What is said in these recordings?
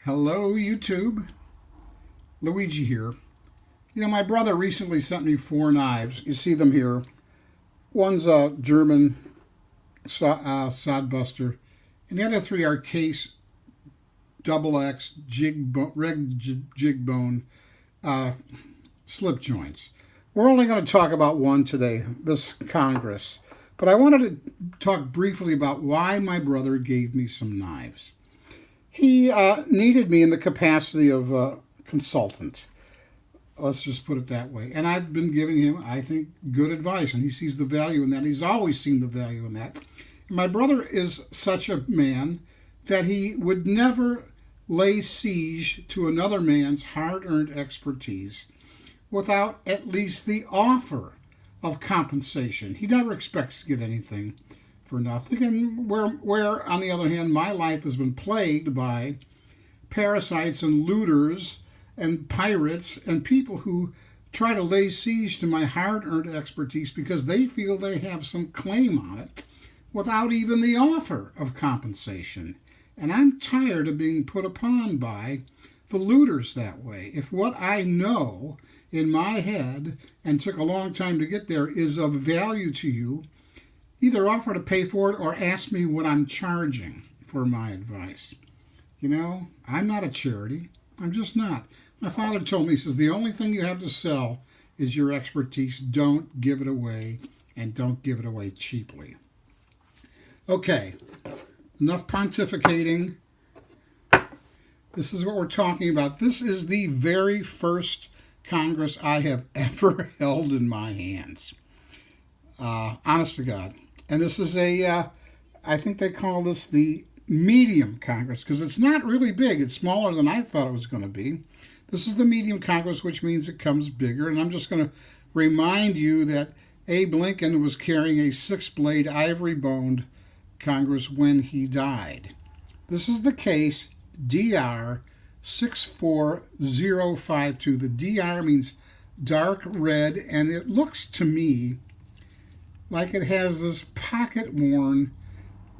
Hello, YouTube. Luigi here. You know, my brother recently sent me 4 knives. You see them here. One's a German sod buster, and the other 3 are case XX jig bone slip joints. We're only going to talk about one today, this Congress. But I wanted to talk briefly about why my brother gave me some knives. He needed me in the capacity of a consultant. Let's just put it that way. And I've been giving him, I think, good advice, and he sees the value in that. He's always seen the value in that. And my brother is such a man that he would never lay siege to another man's hard-earned expertise without at least the offer of compensation. He never expects to get anything for nothing. And where, on the other hand, my life has been plagued by parasites and looters and pirates and people who try to lay siege to my hard-earned expertise because they feel they have some claim on it without even the offer of compensation. And I'm tired of being put upon by the looters that way. If what I know in my head and took a long time to get there is of value to you, either offer to pay for it or ask me what I'm charging for my advice. You know, I'm not a charity. I'm just not. My father told me, he says, the only thing you have to sell is your expertise. Don't give it away, and don't give it away cheaply. Okay, enough pontificating. This is what we're talking about. This is the very first Congress I have ever held in my hands. Honest to God. And this is I think they call this the medium Congress, because it's not really big. It's smaller than I thought it was going to be. This is the medium Congress, which means it comes bigger. And I'm just going to remind you that Abe Lincoln was carrying a 6-blade ivory-boned Congress when he died. This is the case DR64052. The DR means dark red, and it looks to me like it has this pocket-worn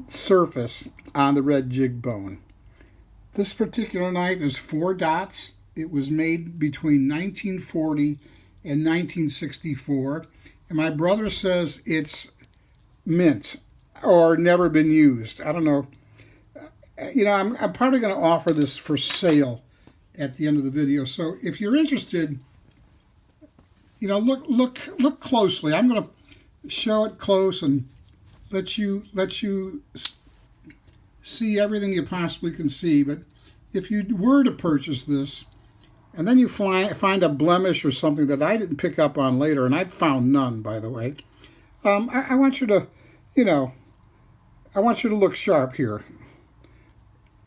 surface on the red jig bone. This particular knife is 4 dots. It was made between 1940 and 1964, and my brother says it's mint or never been used. I don't know. You know, I'm probably going to offer this for sale at the end of the video. So if you're interested, you know, look closely. I'm going to show it close and let you see everything you possibly can see. But if you were to purchase this, and then you find a blemish or something that I didn't pick up on later, and I've found none, by the way, I want you to, you know, I want you to look sharp here.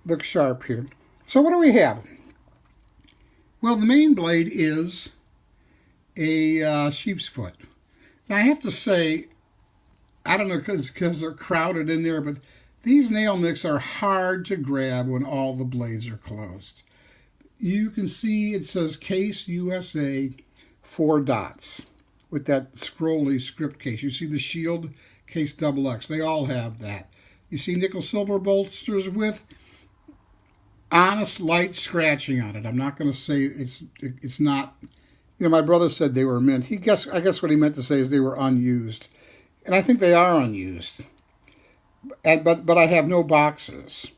Look sharp here. So what do we have? Well, the main blade is a sheep's foot. Now, I have to say, I don't know because they're crowded in there, but these nail nicks are hard to grab when all the blades are closed. You can see it says Case USA 4 dots with that scrolly script case. You see the Shield Case XX. They all have that. You see nickel silver bolsters with honest light scratching on it. I'm not going to say it's not. You know, my brother said they were mint. I guess what he meant to say is they were unused. And I think they are unused. But I have no boxes.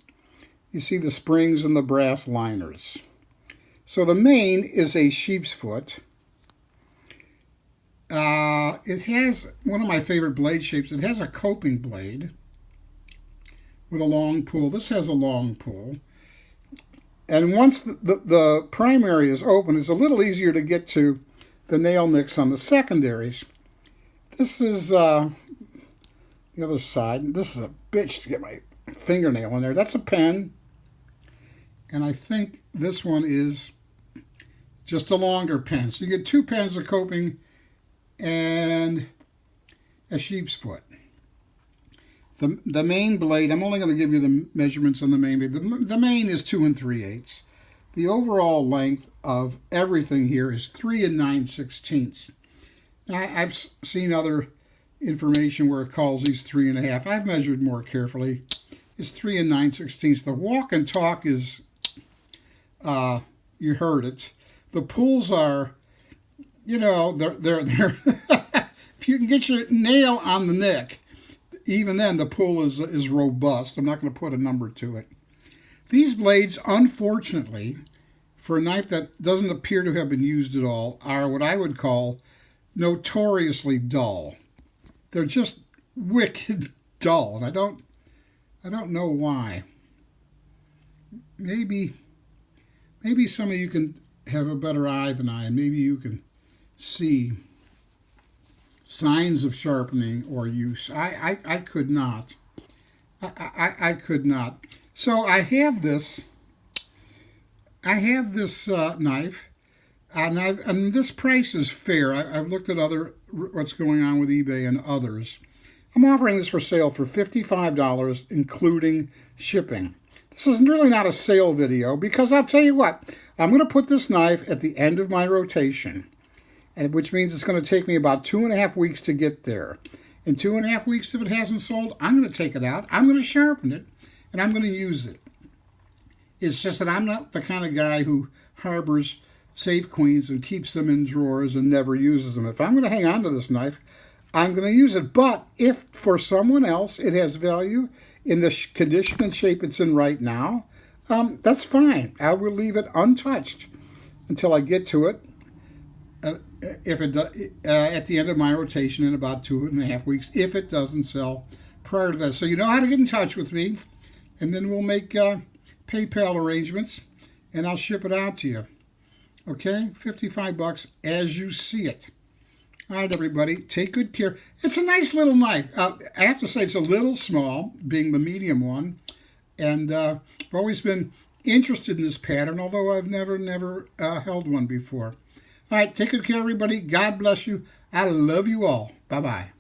You see the springs and the brass liners. So the main is a sheep's foot. It has one of my favorite blade shapes. It has a coping blade with a long pull. This has a long pull. And once the primary is open, it's a little easier to get to the nail nicks on the secondaries. This is the other side. This is a bitch to get my fingernail in there. That's a pen. And I think this one is just a longer pen. So you get 2 pens of coping and a sheep's foot. The main blade, I'm only going to give you the measurements on the main blade. The main is 2 3/8. The overall length of everything here is 3 9/16. Now, I've seen other information where it calls these 3 1/2. I've measured more carefully. It's 3 9/16. The walk and talk is You heard it. The pulls are, you know, they're if you can get your nail on the neck, even then the pull is robust. I'm not going to put a number to it. These blades, unfortunately, for a knife that doesn't appear to have been used at all, are what I would call notoriously dull. They're just wicked dull, and I don't know why. Maybe some of you can have a better eye than I, and maybe you can see signs of sharpening or use. I could not. I could not. So I have this knife, and this price is fair. I've looked at what's going on with eBay and others. I'm offering this for sale for $55, including shipping. This is really not a sale video because I'll tell you what, I'm going to put this knife at the end of my rotation, which means it's going to take me about 2.5 weeks to get there. In 2.5 weeks, if it hasn't sold, I'm going to take it out, I'm going to sharpen it, and I'm going to use it. It's just that I'm not the kind of guy who harbors safe queens and keeps them in drawers and never uses them. If I'm going to hang on to this knife, I'm going to use it. But if for someone else it has value in the condition and shape it's in right now, that's fine. I will leave it untouched until I get to it. At the end of my rotation in about 2.5 weeks, if it doesn't sell prior to that. So you know how to get in touch with me, and then we'll make PayPal arrangements, and I'll ship it out to you. Okay, $55 as you see it. All right, everybody, take good care. It's a nice little knife. I have to say it's a little small, being the medium one, and I've always been interested in this pattern, although I've never held one before. All right, take good care, everybody. God bless you. I love you all. Bye-bye.